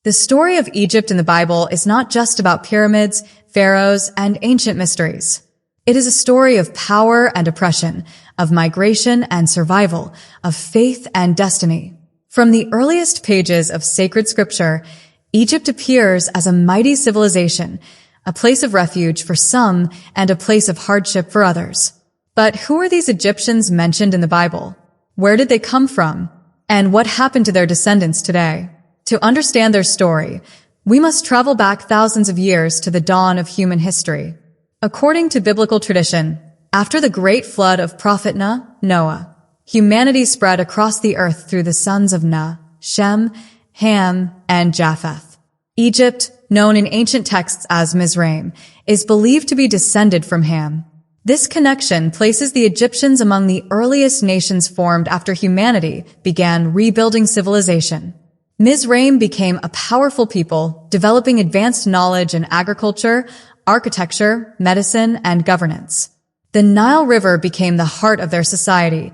The story of Egypt in the Bible is not just about pyramids, pharaohs, and ancient mysteries. It is a story of power and oppression, of migration and survival, of faith and destiny. From the earliest pages of sacred scripture, Egypt appears as a mighty civilization, a place of refuge for some and a place of hardship for others. But who are these Egyptians mentioned in the Bible? Where did they come from? And what happened to their descendants today? To understand their story, we must travel back thousands of years to the dawn of human history. According to biblical tradition, after the great flood of Prophet Noah, humanity spread across the earth through the sons of Noah, Shem, Ham, and Japheth. Egypt, known in ancient texts as Mizraim, is believed to be descended from Ham. This connection places the Egyptians among the earliest nations formed after humanity began rebuilding civilization. Mizraim became a powerful people, developing advanced knowledge in agriculture, architecture, medicine, and governance. The Nile River became the heart of their society,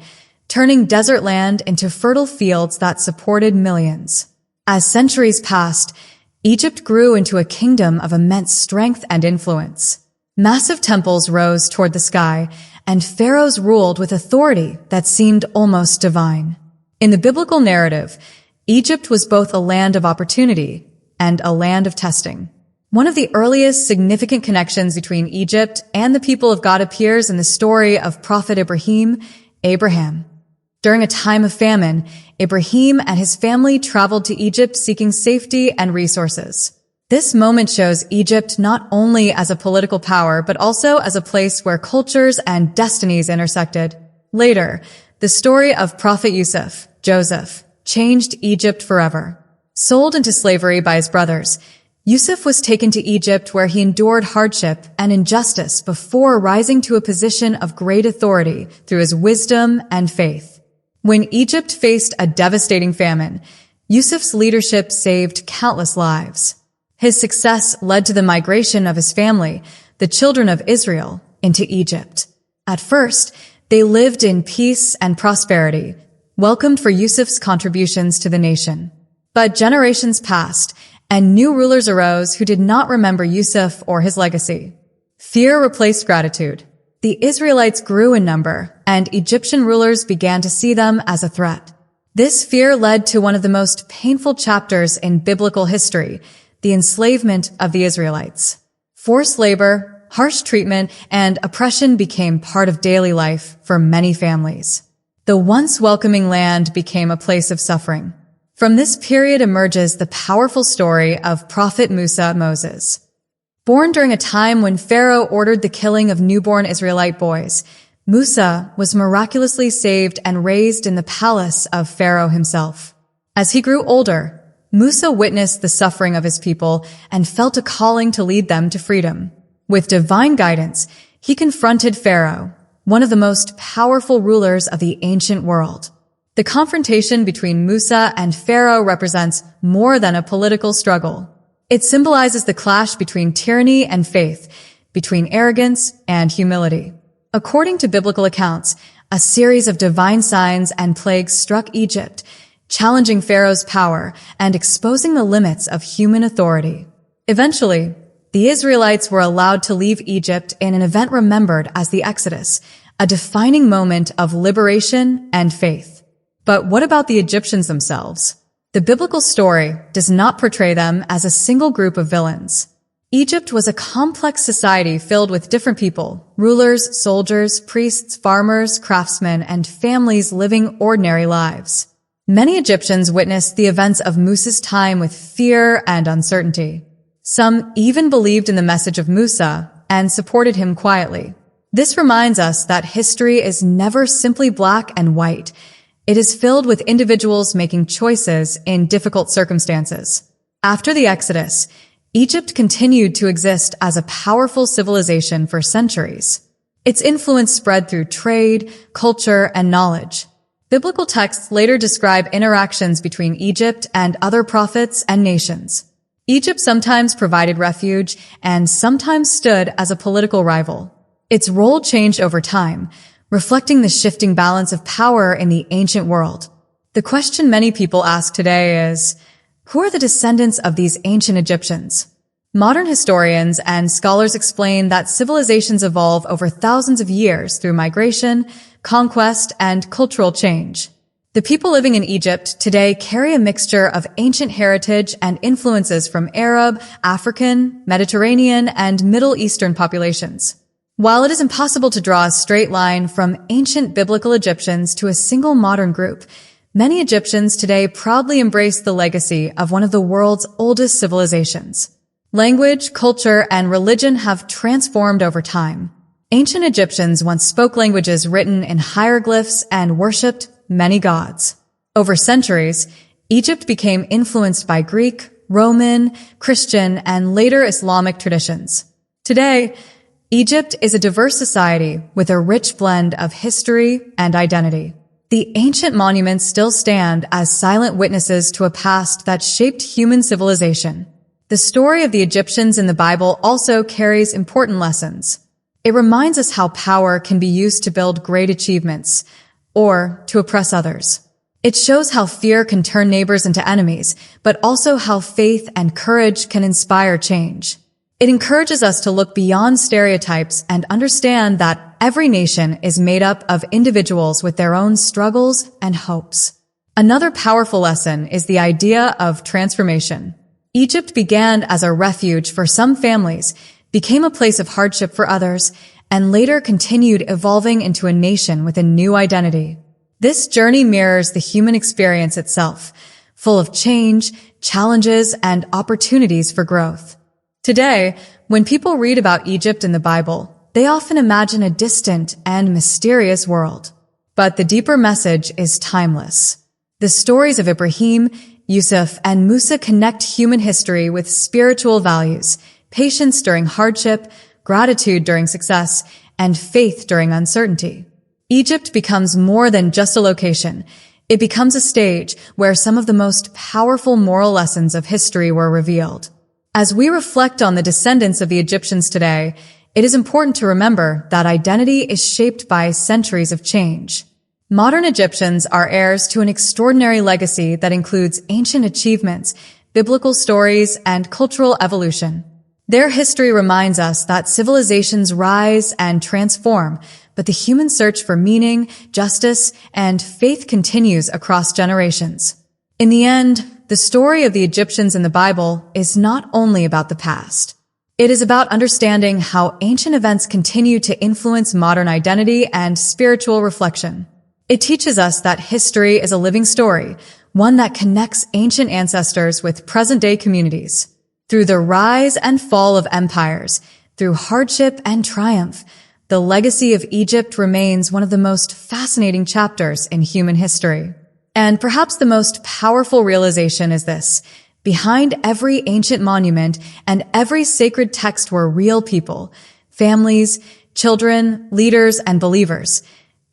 turning desert land into fertile fields that supported millions. As centuries passed, Egypt grew into a kingdom of immense strength and influence. Massive temples rose toward the sky, and pharaohs ruled with authority that seemed almost divine. In the biblical narrative, Egypt was both a land of opportunity and a land of testing. One of the earliest significant connections between Egypt and the people of God appears in the story of Prophet Abraham. During a time of famine, Abraham and his family traveled to Egypt seeking safety and resources. This moment shows Egypt not only as a political power, but also as a place where cultures and destinies intersected. Later, the story of Prophet Joseph, changed Egypt forever. Sold into slavery by his brothers, Yusuf was taken to Egypt where he endured hardship and injustice before rising to a position of great authority through his wisdom and faith. When Egypt faced a devastating famine, Yusuf's leadership saved countless lives. His success led to the migration of his family, the children of Israel, into Egypt. At first, they lived in peace and prosperity, welcomed for Yusuf's contributions to the nation. But generations passed, and new rulers arose who did not remember Yusuf or his legacy. Fear replaced gratitude. The Israelites grew in number, and Egyptian rulers began to see them as a threat. This fear led to one of the most painful chapters in biblical history, the enslavement of the Israelites. Forced labor, harsh treatment, and oppression became part of daily life for many families. The once welcoming land became a place of suffering. From this period emerges the powerful story of Prophet Moses. Born during a time when Pharaoh ordered the killing of newborn Israelite boys, Musa was miraculously saved and raised in the palace of Pharaoh himself. As he grew older, Musa witnessed the suffering of his people and felt a calling to lead them to freedom. With divine guidance, he confronted Pharaoh, one of the most powerful rulers of the ancient world. The confrontation between Musa and Pharaoh represents more than a political struggle. It symbolizes the clash between tyranny and faith, between arrogance and humility. According to biblical accounts, a series of divine signs and plagues struck Egypt, challenging Pharaoh's power and exposing the limits of human authority. Eventually, the Israelites were allowed to leave Egypt in an event remembered as the Exodus, a defining moment of liberation and faith. But what about the Egyptians themselves? The biblical story does not portray them as a single group of villains. Egypt was a complex society filled with different people, rulers, soldiers, priests, farmers, craftsmen, and families living ordinary lives. Many Egyptians witnessed the events of Musa's time with fear and uncertainty. Some even believed in the message of Musa and supported him quietly. This reminds us that history is never simply black and white. It is filled with individuals making choices in difficult circumstances. After the Exodus, Egypt continued to exist as a powerful civilization for centuries. Its influence spread through trade, culture, and knowledge. Biblical texts later describe interactions between Egypt and other prophets and nations. Egypt sometimes provided refuge and sometimes stood as a political rival. Its role changed over time, reflecting the shifting balance of power in the ancient world. The question many people ask today is, Who are the descendants of these ancient Egyptians? Modern historians and scholars explain that civilizations evolve over thousands of years through migration, conquest, and cultural change. The people living in Egypt today carry a mixture of ancient heritage and influences from Arab, African, Mediterranean, and Middle Eastern populations. While it is impossible to draw a straight line from ancient biblical Egyptians to a single modern group, many Egyptians today proudly embrace the legacy of one of the world's oldest civilizations. Language, culture, and religion have transformed over time. Ancient Egyptians once spoke languages written in hieroglyphs and worshipped many gods. Over centuries, Egypt became influenced by Greek, Roman, Christian, and later Islamic traditions. Today, Egypt is a diverse society with a rich blend of history and identity. The ancient monuments still stand as silent witnesses to a past that shaped human civilization. The story of the Egyptians in the Bible also carries important lessons. It reminds us how power can be used to build great achievements, or to oppress others. It shows how fear can turn neighbors into enemies, but also how faith and courage can inspire change. It encourages us to look beyond stereotypes and understand that every nation is made up of individuals with their own struggles and hopes. Another powerful lesson is the idea of transformation. Egypt began as a refuge for some families, became a place of hardship for others, and later continued evolving into a nation with a new identity. This journey mirrors the human experience itself, full of change, challenges, and opportunities for growth. Today, when people read about Egypt in the Bible, they often imagine a distant and mysterious world. But the deeper message is timeless. The stories of Ibrahim, Yusuf, and Musa connect human history with spiritual values, patience during hardship, gratitude during success, and faith during uncertainty. Egypt becomes more than just a location. It becomes a stage where some of the most powerful moral lessons of history were revealed. As we reflect on the descendants of the Egyptians today, it is important to remember that identity is shaped by centuries of change. Modern Egyptians are heirs to an extraordinary legacy that includes ancient achievements, biblical stories, and cultural evolution. Their history reminds us that civilizations rise and transform, but the human search for meaning, justice, and faith continues across generations. In the end, the story of the Egyptians in the Bible is not only about the past. It is about understanding how ancient events continue to influence modern identity and spiritual reflection. It teaches us that history is a living story, one that connects ancient ancestors with present-day communities. Through the rise and fall of empires, through hardship and triumph, the legacy of Egypt remains one of the most fascinating chapters in human history. And perhaps the most powerful realization is this: behind every ancient monument and every sacred text were real people, families, children, leaders, and believers,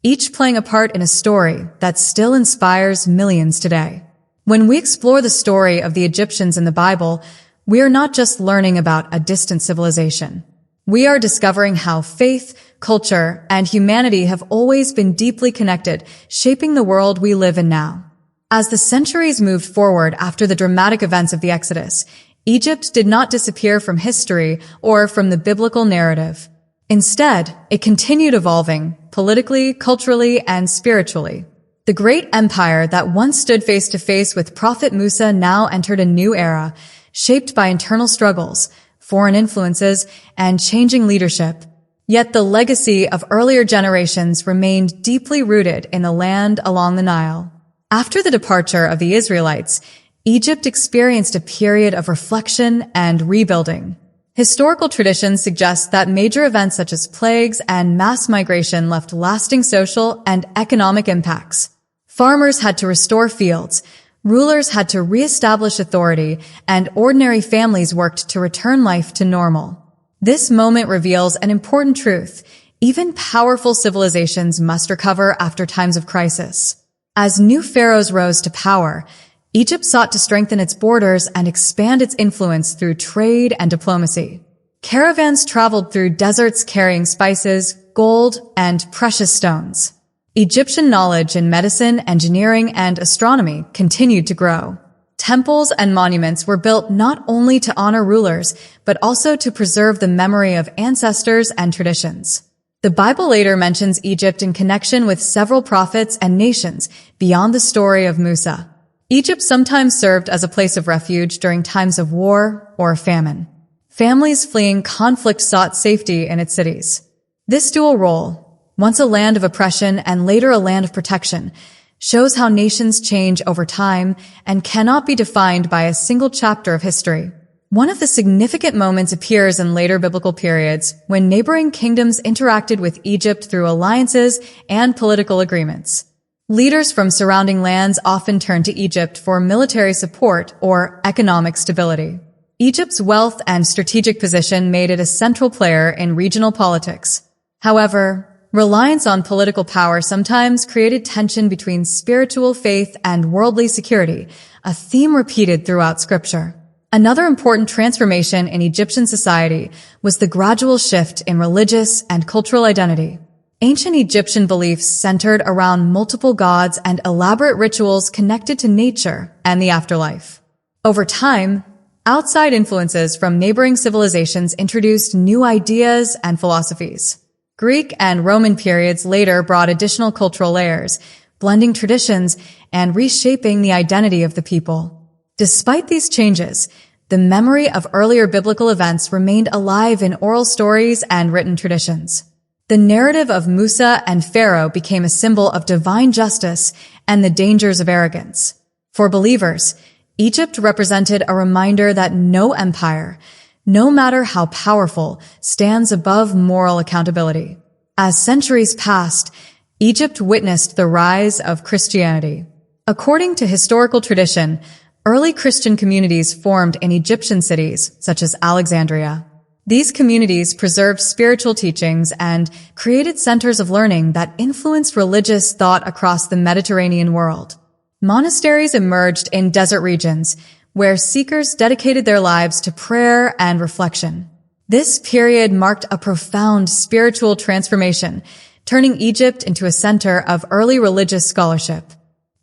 each playing a part in a story that still inspires millions today. When we explore the story of the Egyptians in the Bible, we are not just learning about a distant civilization. We are discovering how faith, culture, and humanity have always been deeply connected, shaping the world we live in now. As the centuries moved forward after the dramatic events of the Exodus, Egypt did not disappear from history or from the biblical narrative. Instead, it continued evolving politically, culturally, and spiritually. The great empire that once stood face to face with Prophet Musa now entered a new era, shaped by internal struggles, foreign influences, and changing leadership. Yet the legacy of earlier generations remained deeply rooted in the land along the Nile. After the departure of the Israelites, Egypt experienced a period of reflection and rebuilding. Historical traditions suggest that major events such as plagues and mass migration left lasting social and economic impacts. Farmers had to restore fields, rulers had to reestablish authority, and ordinary families worked to return life to normal. This moment reveals an important truth: even powerful civilizations must recover after times of crisis. As new pharaohs rose to power, Egypt sought to strengthen its borders and expand its influence through trade and diplomacy. Caravans traveled through deserts carrying spices, gold, and precious stones. Egyptian knowledge in medicine, engineering, and astronomy continued to grow. temples and monuments were built not only to honor rulers, but also to preserve the memory of ancestors and traditions. The Bible later mentions Egypt in connection with several prophets and nations beyond the story of Musa. Egypt sometimes served as a place of refuge during times of war or famine. Families fleeing conflict sought safety in its cities. This dual role, once a land of oppression and later a land of protection, shows how nations change over time and cannot be defined by a single chapter of history. One of the significant moments appears in later biblical periods when neighboring kingdoms interacted with Egypt through alliances and political agreements. Leaders from surrounding lands often turned to Egypt for military support or economic stability. Egypt's wealth and strategic position made it a central player in regional politics. However, reliance on political power sometimes created tension between spiritual faith and worldly security, a theme repeated throughout Scripture. Another important transformation in Egyptian society was the gradual shift in religious and cultural identity. Ancient Egyptian beliefs centered around multiple gods and elaborate rituals connected to nature and the afterlife. Over time, outside influences from neighboring civilizations introduced new ideas and philosophies. Greek and Roman periods later brought additional cultural layers, blending traditions and reshaping the identity of the people. Despite these changes, the memory of earlier biblical events remained alive in oral stories and written traditions. The narrative of Musa and Pharaoh became a symbol of divine justice and the dangers of arrogance. For believers, Egypt represented a reminder that no empire, no matter how powerful, stands above moral accountability. As centuries passed, Egypt witnessed the rise of Christianity. According to historical tradition, early Christian communities formed in Egyptian cities, such as Alexandria. These communities preserved spiritual teachings and created centers of learning that influenced religious thought across the Mediterranean world. Monasteries emerged in desert regions, where seekers dedicated their lives to prayer and reflection. This period marked a profound spiritual transformation, turning Egypt into a center of early religious scholarship.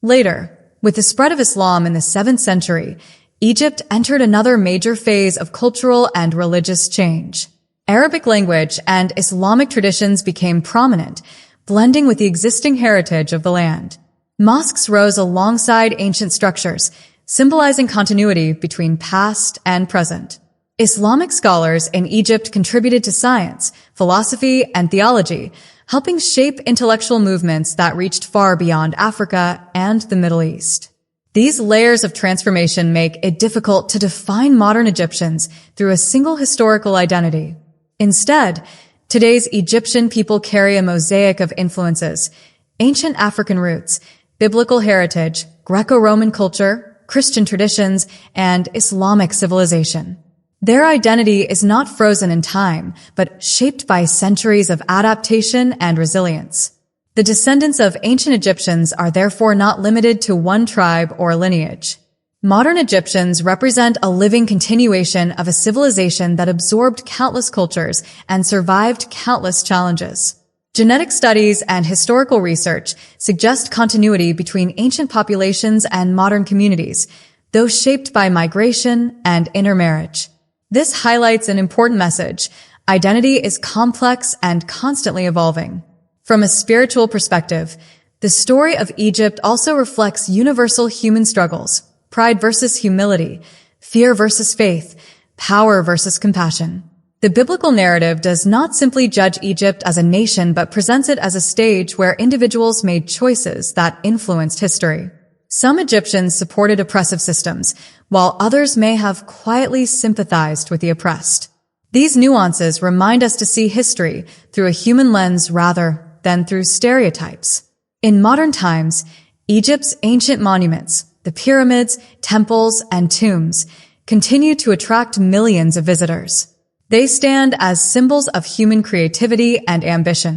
Later, with the spread of Islam in the 7th century, Egypt entered another major phase of cultural and religious change. Arabic language and Islamic traditions became prominent, blending with the existing heritage of the land. Mosques rose alongside ancient structures, symbolizing continuity between past and present. Islamic scholars in Egypt contributed to science, philosophy, and theology, helping shape intellectual movements that reached far beyond Africa and the Middle East. These layers of transformation make it difficult to define modern Egyptians through a single historical identity. Instead, today's Egyptian people carry a mosaic of influences: ancient African roots, biblical heritage, Greco-Roman culture, Christian traditions, and Islamic civilization. Their identity is not frozen in time, but shaped by centuries of adaptation and resilience. The descendants of ancient Egyptians are therefore not limited to one tribe or lineage. Modern Egyptians represent a living continuation of a civilization that absorbed countless cultures and survived countless challenges. Genetic studies and historical research suggest continuity between ancient populations and modern communities, though shaped by migration and intermarriage. This highlights an important message: identity is complex and constantly evolving. From a spiritual perspective, the story of Egypt also reflects universal human struggles: pride versus humility, fear versus faith, power versus compassion. The biblical narrative does not simply judge Egypt as a nation, but presents it as a stage where individuals made choices that influenced history. Some Egyptians supported oppressive systems, while others may have quietly sympathized with the oppressed. These nuances remind us to see history through a human lens rather than through stereotypes. In modern times, Egypt's ancient monuments, the pyramids, temples, and tombs, continue to attract millions of visitors. They stand as symbols of human creativity and ambition.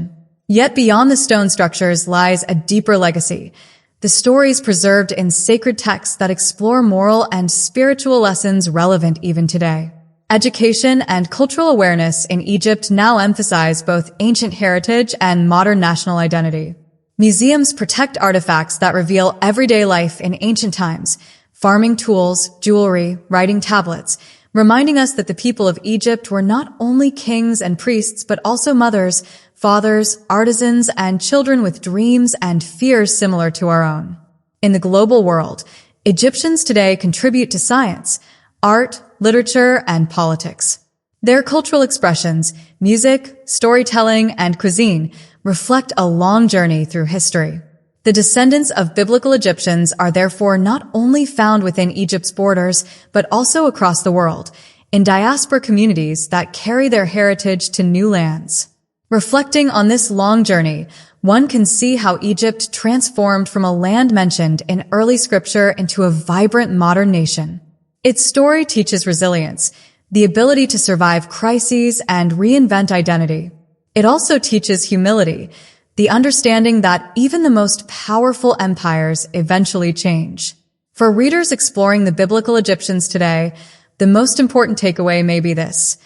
Yet beyond the stone structures lies a deeper legacy: the stories preserved in sacred texts that explore moral and spiritual lessons relevant even today. Education and cultural awareness in Egypt now emphasize both ancient heritage and modern national identity. Museums protect artifacts that reveal everyday life in ancient times, farming tools, jewelry, writing tablets, reminding us that the people of Egypt were not only kings and priests, but also mothers, fathers, artisans, and children with dreams and fears similar to our own. In the global world, Egyptians today contribute to science, art, literature, and politics. Their cultural expressions, music, storytelling, and cuisine reflect a long journey through history. The descendants of biblical Egyptians are therefore not only found within Egypt's borders, but also across the world, in diaspora communities that carry their heritage to new lands. Reflecting on this long journey, one can see how Egypt transformed from a land mentioned in early scripture into a vibrant modern nation. Its story teaches resilience, the ability to survive crises and reinvent identity. It also teaches humility, the understanding that even the most powerful empires eventually change. For readers exploring the biblical Egyptians today, the most important takeaway may be this.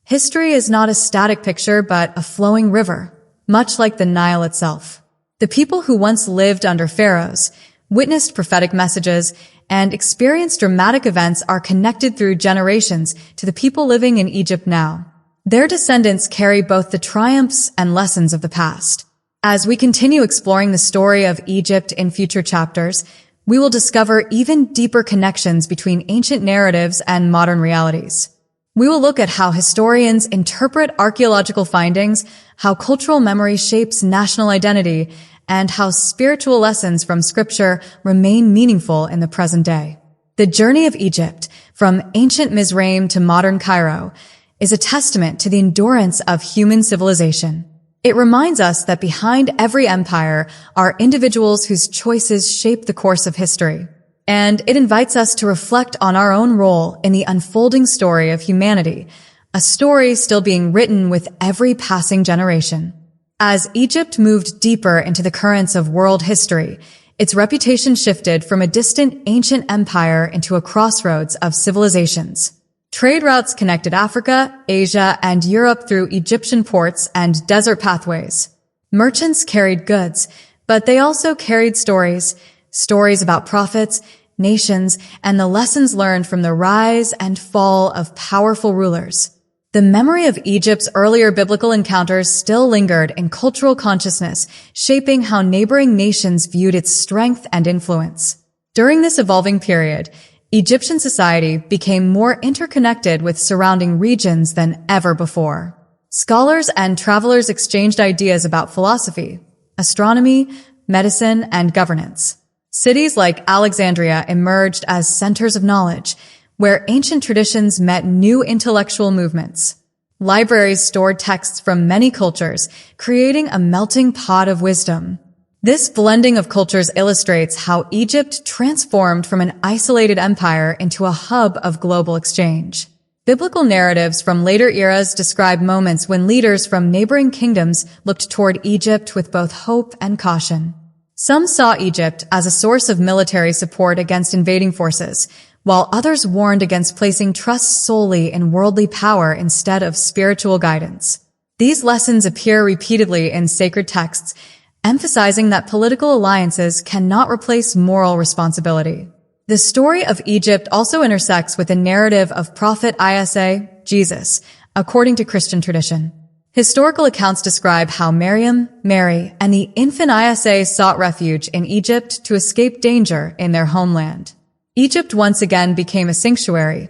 History is not a static picture, but a flowing river, much like the Nile itself. The people who once lived under pharaohs, witnessed prophetic messages, and experienced dramatic events are connected through generations to the people living in Egypt now. Their descendants carry both the triumphs and lessons of the past. As we continue exploring the story of Egypt in future chapters, we will discover even deeper connections between ancient narratives and modern realities. We will look at how historians interpret archaeological findings, how cultural memory shapes national identity, and how spiritual lessons from scripture remain meaningful in the present day. The journey of Egypt, from ancient Mizraim to modern Cairo, is a testament to the endurance of human civilization. It reminds us that behind every empire are individuals whose choices shape the course of history. And it invites us to reflect on our own role in the unfolding story of humanity, a story still being written with every passing generation. As Egypt moved deeper into the currents of world history, its reputation shifted from a distant ancient empire into a crossroads of civilizations. Trade routes connected Africa, Asia, and Europe through Egyptian ports and desert pathways. Merchants carried goods, but they also carried stories about prophets, nations, and the lessons learned from the rise and fall of powerful rulers. The memory of Egypt's earlier biblical encounters still lingered in cultural consciousness, shaping how neighboring nations viewed its strength and influence. During this evolving period, Egyptian society became more interconnected with surrounding regions than ever before. Scholars and travelers exchanged ideas about philosophy, astronomy, medicine, and governance. Cities like Alexandria emerged as centers of knowledge, where ancient traditions met new intellectual movements. Libraries stored texts from many cultures, creating a melting pot of wisdom. This blending of cultures illustrates how Egypt transformed from an isolated empire into a hub of global exchange. Biblical narratives from later eras describe moments when leaders from neighboring kingdoms looked toward Egypt with both hope and caution. Some saw Egypt as a source of military support against invading forces, while others warned against placing trust solely in worldly power instead of spiritual guidance. These lessons appear repeatedly in sacred texts, emphasizing that political alliances cannot replace moral responsibility. The story of Egypt also intersects with the narrative of Prophet Isa, Jesus, according to Christian tradition. Historical accounts describe how Miriam, Mary, and the infant Isa sought refuge in Egypt to escape danger in their homeland. Egypt once again became a sanctuary,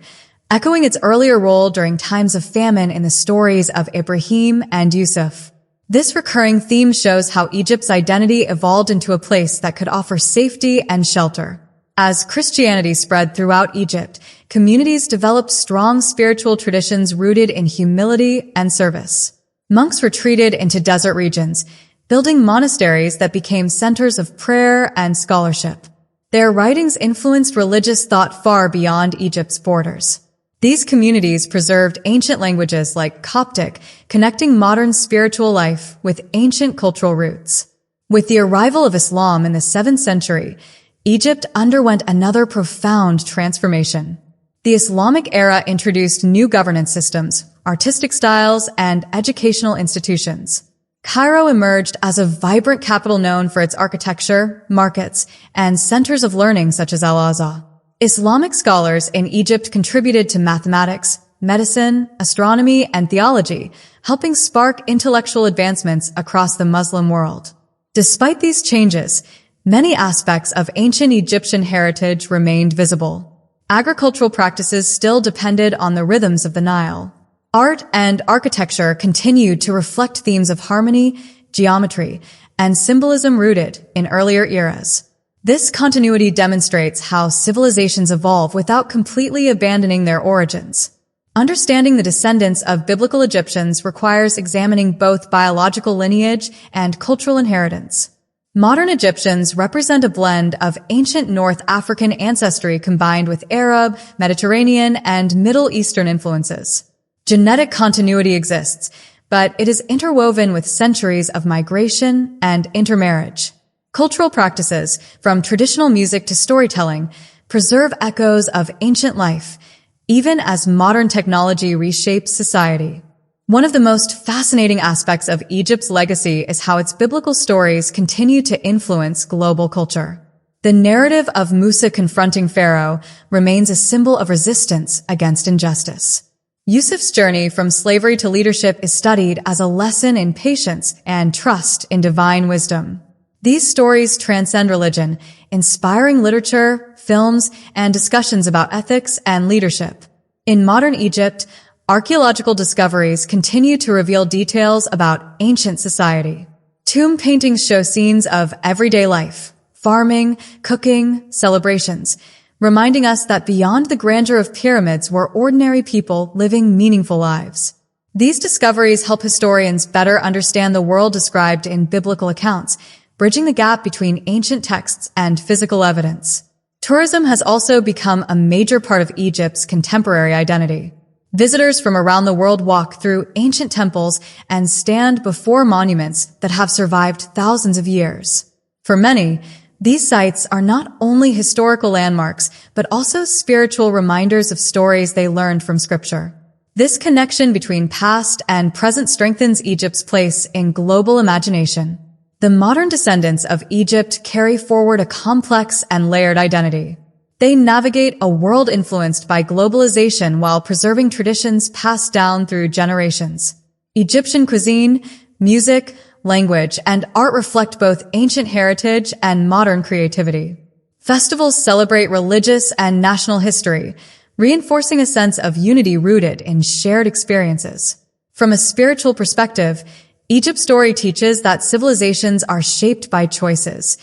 echoing its earlier role during times of famine in the stories of Ibrahim and Yusuf. This recurring theme shows how Egypt's identity evolved into a place that could offer safety and shelter. As Christianity spread throughout Egypt, communities developed strong spiritual traditions rooted in humility and service. Monks retreated into desert regions, building monasteries that became centers of prayer and scholarship. Their writings influenced religious thought far beyond Egypt's borders. These communities preserved ancient languages like Coptic, connecting modern spiritual life with ancient cultural roots. With the arrival of Islam in the 7th century, Egypt underwent another profound transformation. The Islamic era introduced new governance systems, artistic styles, and educational institutions. Cairo emerged as a vibrant capital known for its architecture, markets, and centers of learning such as Al-Azhar. Islamic scholars in Egypt contributed to mathematics, medicine, astronomy, and theology, helping spark intellectual advancements across the Muslim world. Despite these changes, many aspects of ancient Egyptian heritage remained visible. Agricultural practices still depended on the rhythms of the Nile. Art and architecture continued to reflect themes of harmony, geometry, and symbolism rooted in earlier eras. This continuity demonstrates how civilizations evolve without completely abandoning their origins. Understanding the descendants of biblical Egyptians requires examining both biological lineage and cultural inheritance. Modern Egyptians represent a blend of ancient North African ancestry combined with Arab, Mediterranean, and Middle Eastern influences. Genetic continuity exists, but it is interwoven with centuries of migration and intermarriage. Cultural practices, from traditional music to storytelling, preserve echoes of ancient life, even as modern technology reshapes society. One of the most fascinating aspects of Egypt's legacy is how its biblical stories continue to influence global culture. The narrative of Musa confronting Pharaoh remains a symbol of resistance against injustice. Yusuf's journey from slavery to leadership is studied as a lesson in patience and trust in divine wisdom. These stories transcend religion, inspiring literature, films, and discussions about ethics and leadership. In modern Egypt, archaeological discoveries continue to reveal details about ancient society. Tomb paintings show scenes of everyday life, farming, cooking, celebrations, reminding us that beyond the grandeur of pyramids were ordinary people living meaningful lives. These discoveries help historians better understand the world described in biblical accounts, bridging the gap between ancient texts and physical evidence. Tourism has also become a major part of Egypt's contemporary identity. Visitors from around the world walk through ancient temples and stand before monuments that have survived thousands of years. For many, these sites are not only historical landmarks, but also spiritual reminders of stories they learned from Scripture. This connection between past and present strengthens Egypt's place in global imagination. The modern descendants of Egypt carry forward a complex and layered identity. They navigate a world influenced by globalization while preserving traditions passed down through generations. Egyptian cuisine, music, language, and art reflect both ancient heritage and modern creativity. Festivals celebrate religious and national history, reinforcing a sense of unity rooted in shared experiences. From a spiritual perspective, Egypt's story teaches that civilizations are shaped by choices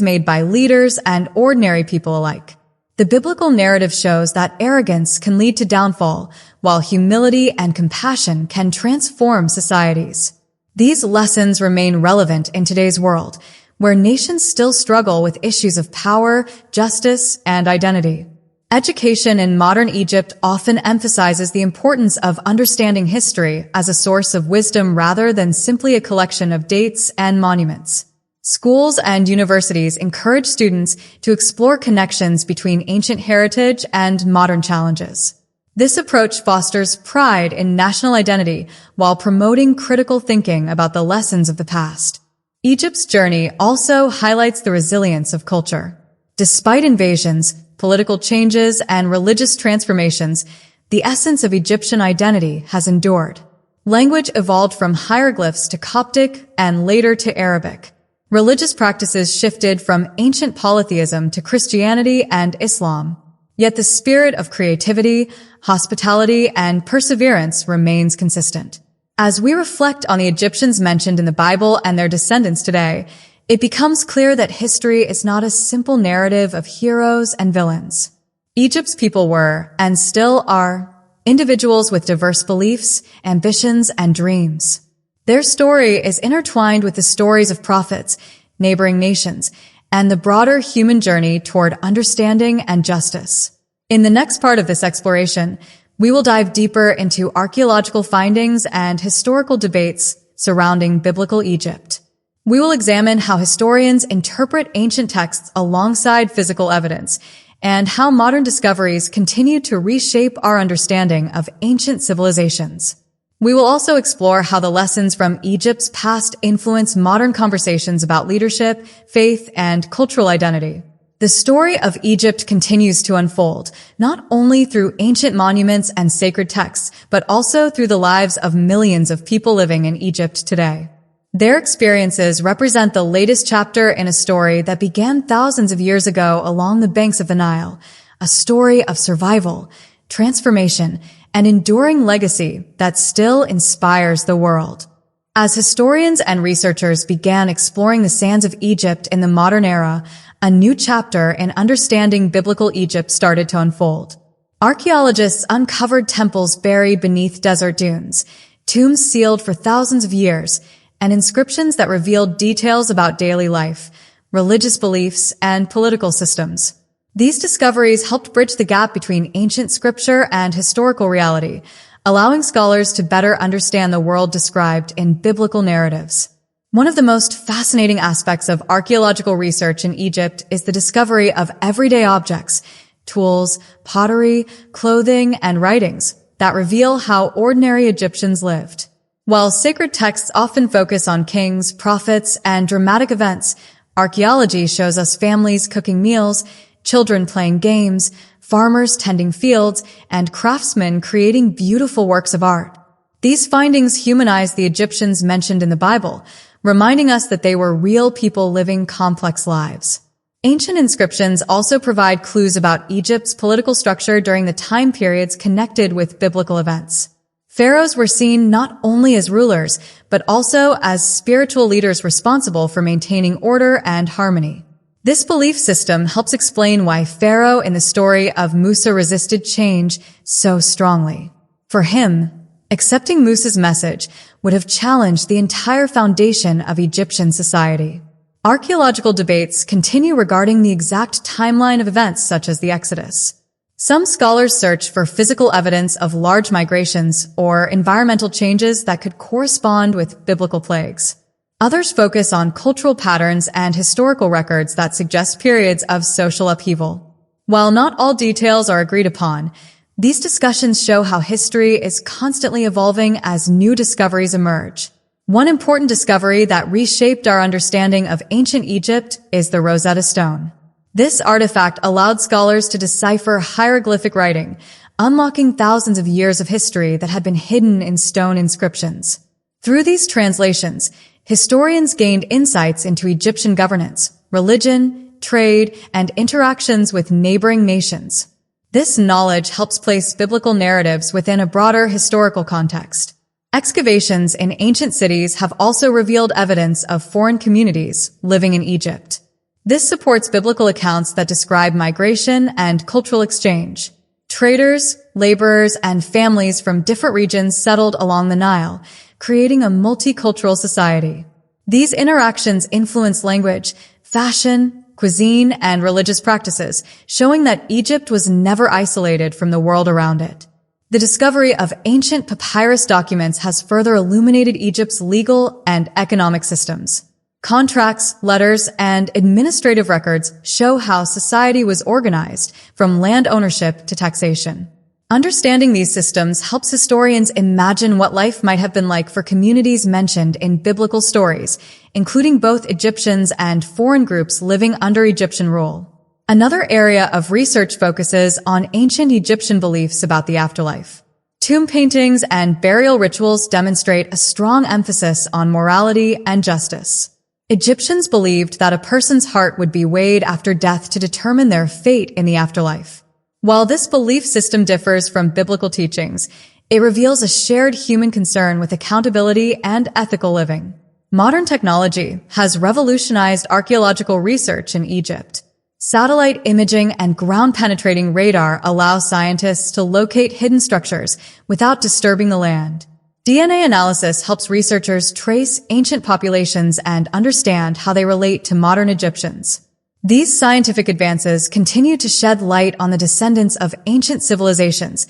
made by leaders and ordinary people alike. The biblical narrative shows that arrogance can lead to downfall, while humility and compassion can transform societies. These lessons remain relevant in today's world, where nations still struggle with issues of power, justice, and identity. Education in modern Egypt often emphasizes the importance of understanding history as a source of wisdom rather than simply a collection of dates and monuments. Schools and universities encourage students to explore connections between ancient heritage and modern challenges. This approach fosters pride in national identity while promoting critical thinking about the lessons of the past. Egypt's journey also highlights the resilience of culture. Despite invasions, political changes, and religious transformations, the essence of Egyptian identity has endured. Language evolved from hieroglyphs to Coptic and later to Arabic. Religious practices shifted from ancient polytheism to Christianity and Islam. Yet the spirit of creativity, hospitality, and perseverance remains consistent. As we reflect on the Egyptians mentioned in the Bible and their descendants today, it becomes clear that history is not a simple narrative of heroes and villains. Egypt's people were, and still are, individuals with diverse beliefs, ambitions, and dreams. Their story is intertwined with the stories of prophets, neighboring nations, and the broader human journey toward understanding and justice. In the next part of this exploration, we will dive deeper into archaeological findings and historical debates surrounding biblical Egypt. We will examine how historians interpret ancient texts alongside physical evidence, and how modern discoveries continue to reshape our understanding of ancient civilizations. We will also explore how the lessons from Egypt's past influence modern conversations about leadership, faith, and cultural identity. The story of Egypt continues to unfold, not only through ancient monuments and sacred texts, but also through the lives of millions of people living in Egypt today. Their experiences represent the latest chapter in a story that began thousands of years ago along the banks of the Nile, a story of survival, transformation, and enduring legacy that still inspires the world. As historians and researchers began exploring the sands of Egypt in the modern era, a new chapter in understanding biblical Egypt started to unfold. Archaeologists uncovered temples buried beneath desert dunes, tombs sealed for thousands of years, and inscriptions that revealed details about daily life, religious beliefs, and political systems. These discoveries helped bridge the gap between ancient scripture and historical reality, allowing scholars to better understand the world described in biblical narratives. One of the most fascinating aspects of archaeological research in Egypt is the discovery of everyday objects, tools, pottery, clothing, and writings that reveal how ordinary Egyptians lived. While sacred texts often focus on kings, prophets, and dramatic events, archaeology shows us families cooking meals, children playing games, farmers tending fields, and craftsmen creating beautiful works of art. These findings humanize the Egyptians mentioned in the Bible, reminding us that they were real people living complex lives. Ancient inscriptions also provide clues about Egypt's political structure during the time periods connected with biblical events. Pharaohs were seen not only as rulers, but also as spiritual leaders responsible for maintaining order and harmony. This belief system helps explain why Pharaoh in the story of Musa resisted change so strongly. For him, accepting Musa's message would have challenged the entire foundation of Egyptian society. Archaeological debates continue regarding the exact timeline of events such as the Exodus. Some scholars search for physical evidence of large migrations or environmental changes that could correspond with biblical plagues. Others focus on cultural patterns and historical records that suggest periods of social upheaval. While not all details are agreed upon, these discussions show how history is constantly evolving as new discoveries emerge. One important discovery that reshaped our understanding of ancient Egypt is the Rosetta Stone. This artifact allowed scholars to decipher hieroglyphic writing, unlocking thousands of years of history that had been hidden in stone inscriptions. Through these translations, historians gained insights into Egyptian governance, religion, trade, and interactions with neighboring nations. This knowledge helps place biblical narratives within a broader historical context. Excavations in ancient cities have also revealed evidence of foreign communities living in Egypt. This supports biblical accounts that describe migration and cultural exchange. Traders, laborers, and families from different regions settled along the Nile, creating a multicultural society. These interactions influence language, fashion, cuisine, and religious practices, showing that Egypt was never isolated from the world around it. The discovery of ancient papyrus documents has further illuminated Egypt's legal and economic systems. Contracts, letters, and administrative records show how society was organized, from land ownership to taxation. Understanding these systems helps historians imagine what life might have been like for communities mentioned in biblical stories, including both Egyptians and foreign groups living under Egyptian rule. Another area of research focuses on ancient Egyptian beliefs about the afterlife. Tomb paintings and burial rituals demonstrate a strong emphasis on morality and justice. Egyptians believed that a person's heart would be weighed after death to determine their fate in the afterlife. While this belief system differs from biblical teachings, it reveals a shared human concern with accountability and ethical living. Modern technology has revolutionized archaeological research in Egypt. Satellite imaging and ground-penetrating radar allow scientists to locate hidden structures without disturbing the land. DNA analysis helps researchers trace ancient populations and understand how they relate to modern Egyptians. These scientific advances continue to shed light on the descendants of ancient civilizations,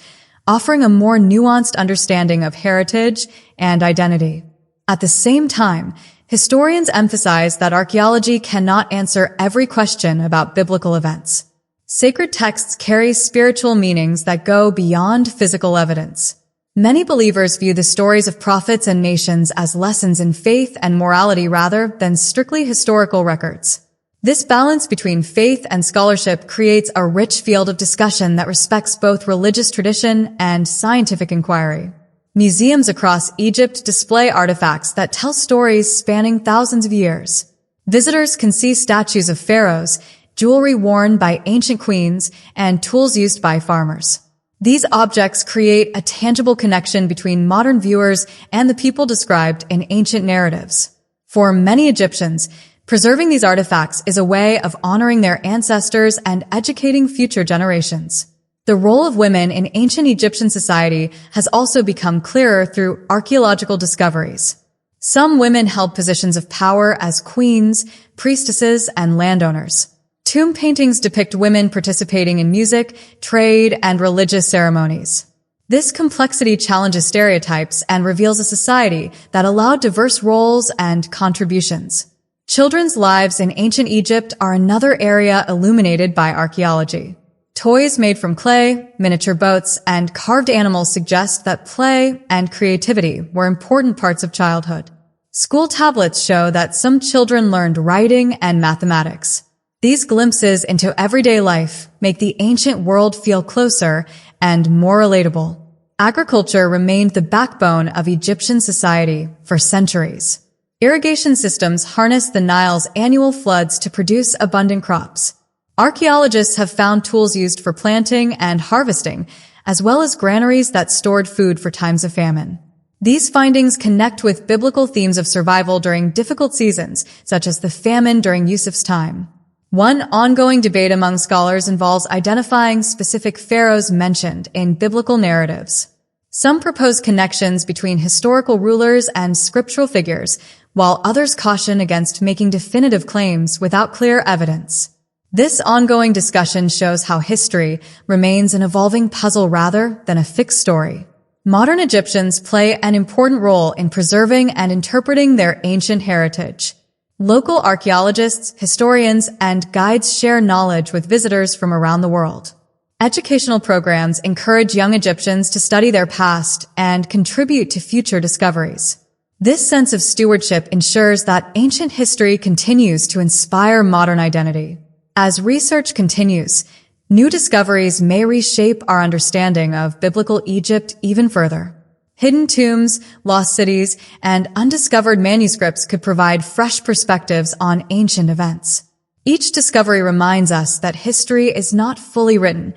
offering a more nuanced understanding of heritage and identity. At the same time, historians emphasize that archaeology cannot answer every question about biblical events. Sacred texts carry spiritual meanings that go beyond physical evidence. Many believers view the stories of prophets and nations as lessons in faith and morality rather than strictly historical records. This balance between faith and scholarship creates a rich field of discussion that respects both religious tradition and scientific inquiry. Museums across Egypt display artifacts that tell stories spanning thousands of years. Visitors can see statues of pharaohs, jewelry worn by ancient queens, and tools used by farmers. These objects create a tangible connection between modern viewers and the people described in ancient narratives. For many Egyptians, preserving these artifacts is a way of honoring their ancestors and educating future generations. The role of women in ancient Egyptian society has also become clearer through archaeological discoveries. Some women held positions of power as queens, priestesses, and landowners. Tomb paintings depict women participating in music, trade, and religious ceremonies. This complexity challenges stereotypes and reveals a society that allowed diverse roles and contributions. Children's lives in ancient Egypt are another area illuminated by archaeology. Toys made from clay, miniature boats, and carved animals suggest that play and creativity were important parts of childhood. School tablets show that some children learned writing and mathematics. These glimpses into everyday life make the ancient world feel closer and more relatable. Agriculture remained the backbone of Egyptian society for centuries. Irrigation systems harnessed the Nile's annual floods to produce abundant crops. Archaeologists have found tools used for planting and harvesting, as well as granaries that stored food for times of famine. These findings connect with biblical themes of survival during difficult seasons, such as the famine during Yusuf's time. One ongoing debate among scholars involves identifying specific pharaohs mentioned in biblical narratives. Some propose connections between historical rulers and scriptural figures, while others caution against making definitive claims without clear evidence. This ongoing discussion shows how history remains an evolving puzzle rather than a fixed story. Modern Egyptians play an important role in preserving and interpreting their ancient heritage. Local archaeologists, historians, and guides share knowledge with visitors from around the world. Educational programs encourage young Egyptians to study their past and contribute to future discoveries. This sense of stewardship ensures that ancient history continues to inspire modern identity. As research continues, new discoveries may reshape our understanding of biblical Egypt even further. Hidden tombs, lost cities, and undiscovered manuscripts could provide fresh perspectives on ancient events. Each discovery reminds us that history is not fully written.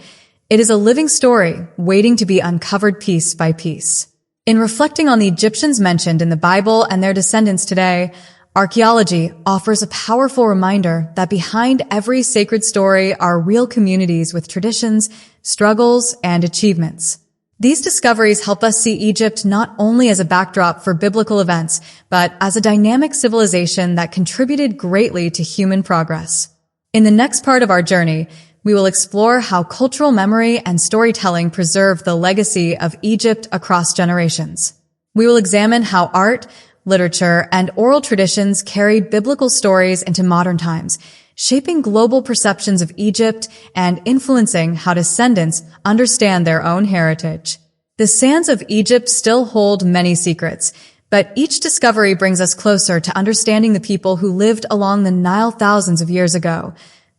It is a living story waiting to be uncovered piece by piece. In reflecting on the Egyptians mentioned in the Bible and their descendants today, archaeology offers a powerful reminder that behind every sacred story are real communities with traditions, struggles, and achievements. These discoveries help us see Egypt not only as a backdrop for biblical events, but as a dynamic civilization that contributed greatly to human progress. In the next part of our journey, we will explore how cultural memory and storytelling preserve the legacy of Egypt across generations. We will examine how art, literature, and oral traditions carried biblical stories into modern times, shaping global perceptions of Egypt and influencing how descendants understand their own heritage. The sands of Egypt still hold many secrets, but each discovery brings us closer to understanding the people who lived along the Nile thousands of years ago,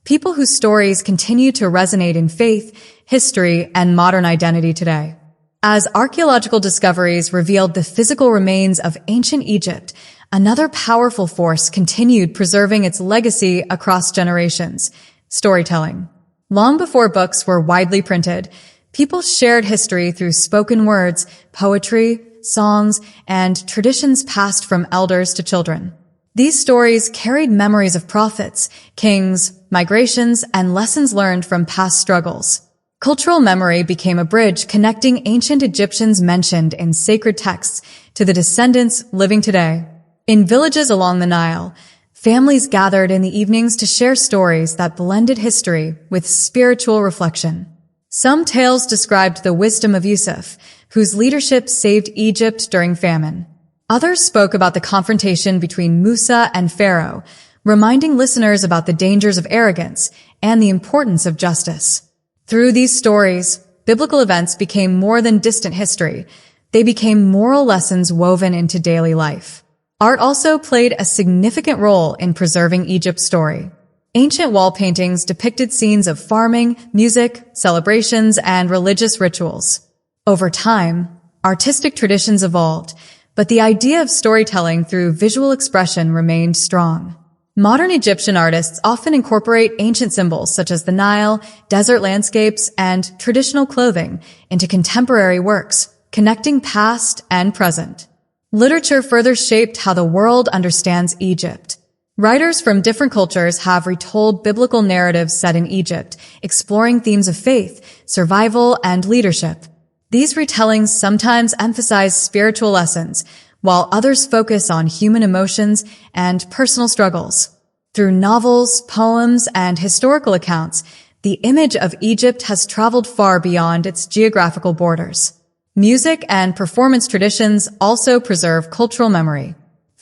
people whose stories continue to resonate in faith, history, and modern identity today. As archaeological discoveries revealed the physical remains of ancient Egypt, another powerful force continued preserving its legacy across generations: storytelling. Long before books were widely printed, people shared history through spoken words, poetry, songs, and traditions passed from elders to children. These stories carried memories of prophets, kings, migrations, and lessons learned from past struggles. Cultural memory became a bridge connecting ancient Egyptians mentioned in sacred texts to the descendants living today. In villages along the Nile, families gathered in the evenings to share stories that blended history with spiritual reflection. Some tales described the wisdom of Yusuf, whose leadership saved Egypt during famine. Others spoke about the confrontation between Musa and Pharaoh, reminding listeners about the dangers of arrogance and the importance of justice. Through these stories, biblical events became more than distant history. They became moral lessons woven into daily life. Art also played a significant role in preserving Egypt's story. Ancient wall paintings depicted scenes of farming, music, celebrations, and religious rituals. Over time, artistic traditions evolved, but the idea of storytelling through visual expression remained strong. Modern Egyptian artists often incorporate ancient symbols such as the Nile, desert landscapes, and traditional clothing into contemporary works, connecting past and present. Literature further shaped how the world understands Egypt. Writers from different cultures have retold biblical narratives set in Egypt, exploring themes of faith, survival, and leadership. These retellings sometimes emphasize spiritual lessons, while others focus on human emotions and personal struggles. Through novels, poems, and historical accounts, the image of Egypt has traveled far beyond its geographical borders. Music and performance traditions also preserve cultural memory.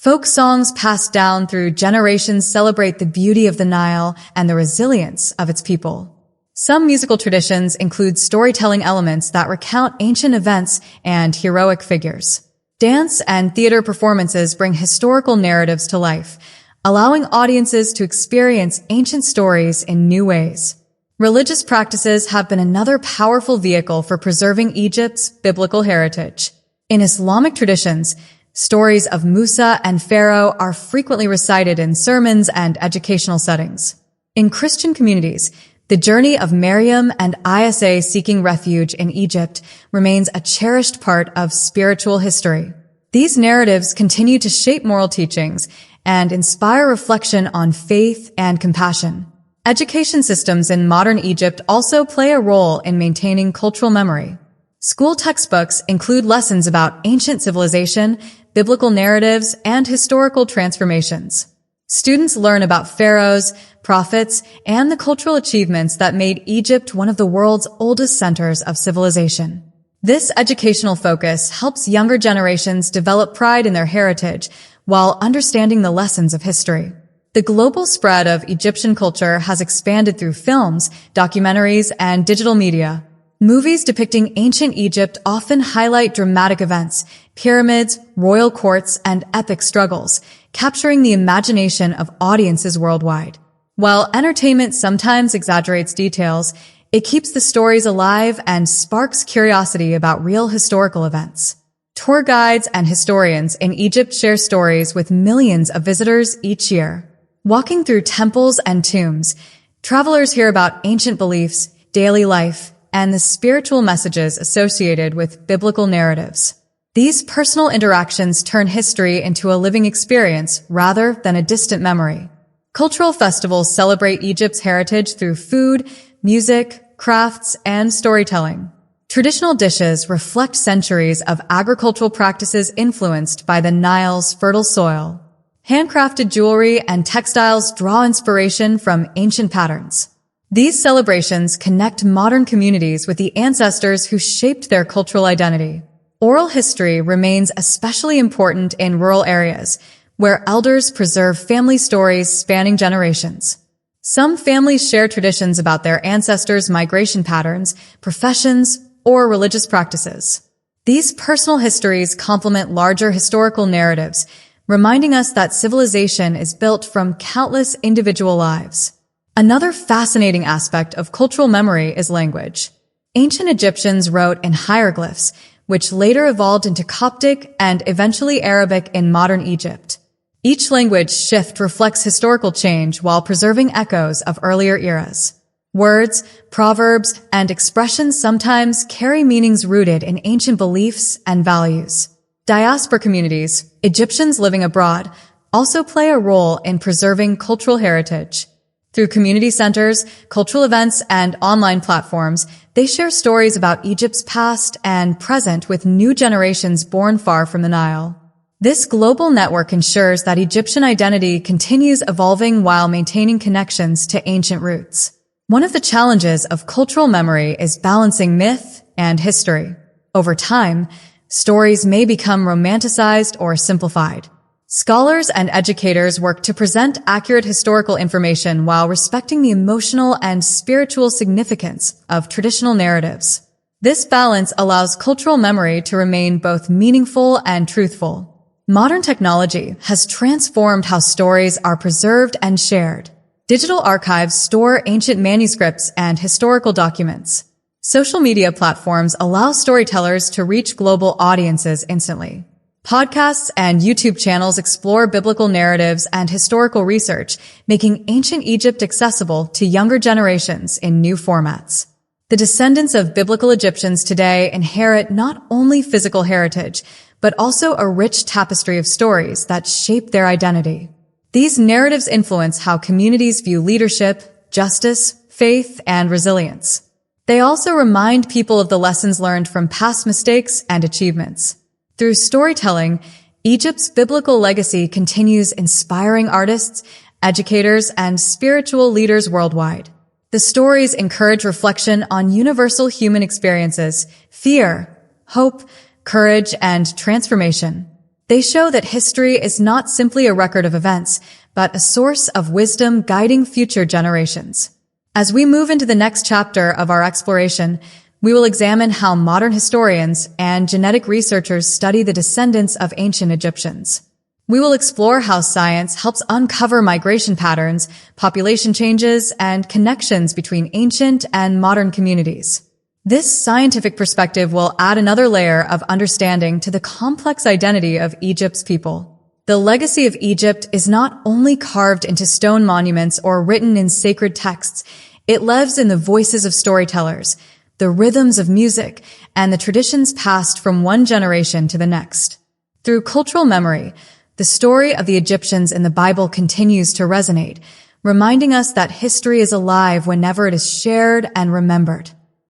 Folk songs passed down through generations celebrate the beauty of the Nile and the resilience of its people. Some musical traditions include storytelling elements that recount ancient events and heroic figures. Dance and theater performances bring historical narratives to life, allowing audiences to experience ancient stories in new ways. Religious practices have been another powerful vehicle for preserving Egypt's biblical heritage. In Islamic traditions, stories of Musa and Pharaoh are frequently recited in sermons and educational settings. In Christian communities, the journey of Maryam and Isa seeking refuge in Egypt remains a cherished part of spiritual history. These narratives continue to shape moral teachings and inspire reflection on faith and compassion. Education systems in modern Egypt also play a role in maintaining cultural memory. School textbooks include lessons about ancient civilization, biblical narratives, and historical transformations. Students learn about pharaohs, prophets, and the cultural achievements that made Egypt one of the world's oldest centers of civilization. This educational focus helps younger generations develop pride in their heritage while understanding the lessons of history. The global spread of Egyptian culture has expanded through films, documentaries, and digital media. Movies depicting ancient Egypt often highlight dramatic events, pyramids, royal courts, and epic struggles, capturing the imagination of audiences worldwide. While entertainment sometimes exaggerates details, it keeps the stories alive and sparks curiosity about real historical events. Tour guides and historians in Egypt share stories with millions of visitors each year. Walking through temples and tombs, travelers hear about ancient beliefs, daily life, and the spiritual messages associated with biblical narratives. These personal interactions turn history into a living experience rather than a distant memory. Cultural festivals celebrate Egypt's heritage through food, music, crafts, and storytelling. Traditional dishes reflect centuries of agricultural practices influenced by the Nile's fertile soil. Handcrafted jewelry and textiles draw inspiration from ancient patterns. These celebrations connect modern communities with the ancestors who shaped their cultural identity. Oral history remains especially important in rural areas, where elders preserve family stories spanning generations. Some families share traditions about their ancestors' migration patterns, professions, or religious practices. These personal histories complement larger historical narratives, reminding us that civilization is built from countless individual lives. Another fascinating aspect of cultural memory is language. Ancient Egyptians wrote in hieroglyphs, which later evolved into Coptic and eventually Arabic in modern Egypt. Each language shift reflects historical change while preserving echoes of earlier eras. Words, proverbs, and expressions sometimes carry meanings rooted in ancient beliefs and values. Diaspora communities, Egyptians living abroad, also play a role in preserving cultural heritage. Through community centers, cultural events, and online platforms, they share stories about Egypt's past and present with new generations born far from the Nile. This global network ensures that Egyptian identity continues evolving while maintaining connections to ancient roots. One of the challenges of cultural memory is balancing myth and history. Over time, stories may become romanticized or simplified. Scholars and educators work to present accurate historical information while respecting the emotional and spiritual significance of traditional narratives. This balance allows cultural memory to remain both meaningful and truthful. Modern technology has transformed how stories are preserved and shared. Digital archives store ancient manuscripts and historical documents. Social media platforms allow storytellers to reach global audiences instantly. Podcasts and YouTube channels explore biblical narratives and historical research, making ancient Egypt accessible to younger generations in new formats. The descendants of biblical Egyptians today inherit not only physical heritage, but also a rich tapestry of stories that shape their identity. These narratives influence how communities view leadership, justice, faith, and resilience. They also remind people of the lessons learned from past mistakes and achievements. Through storytelling, Egypt's biblical legacy continues inspiring artists, educators, and spiritual leaders worldwide. The stories encourage reflection on universal human experiences, fear, hope, courage, and transformation. They show that history is not simply a record of events, but a source of wisdom guiding future generations. As we move into the next chapter of our exploration, we will examine how modern historians and genetic researchers study the descendants of ancient Egyptians. We will explore how science helps uncover migration patterns, population changes, and connections between ancient and modern communities. This scientific perspective will add another layer of understanding to the complex identity of Egypt's people. The legacy of Egypt is not only carved into stone monuments or written in sacred texts, it lives in the voices of storytellers, the rhythms of music, and the traditions passed from one generation to the next. Through cultural memory, the story of the Egyptians in the Bible continues to resonate, reminding us that history is alive whenever it is shared and remembered.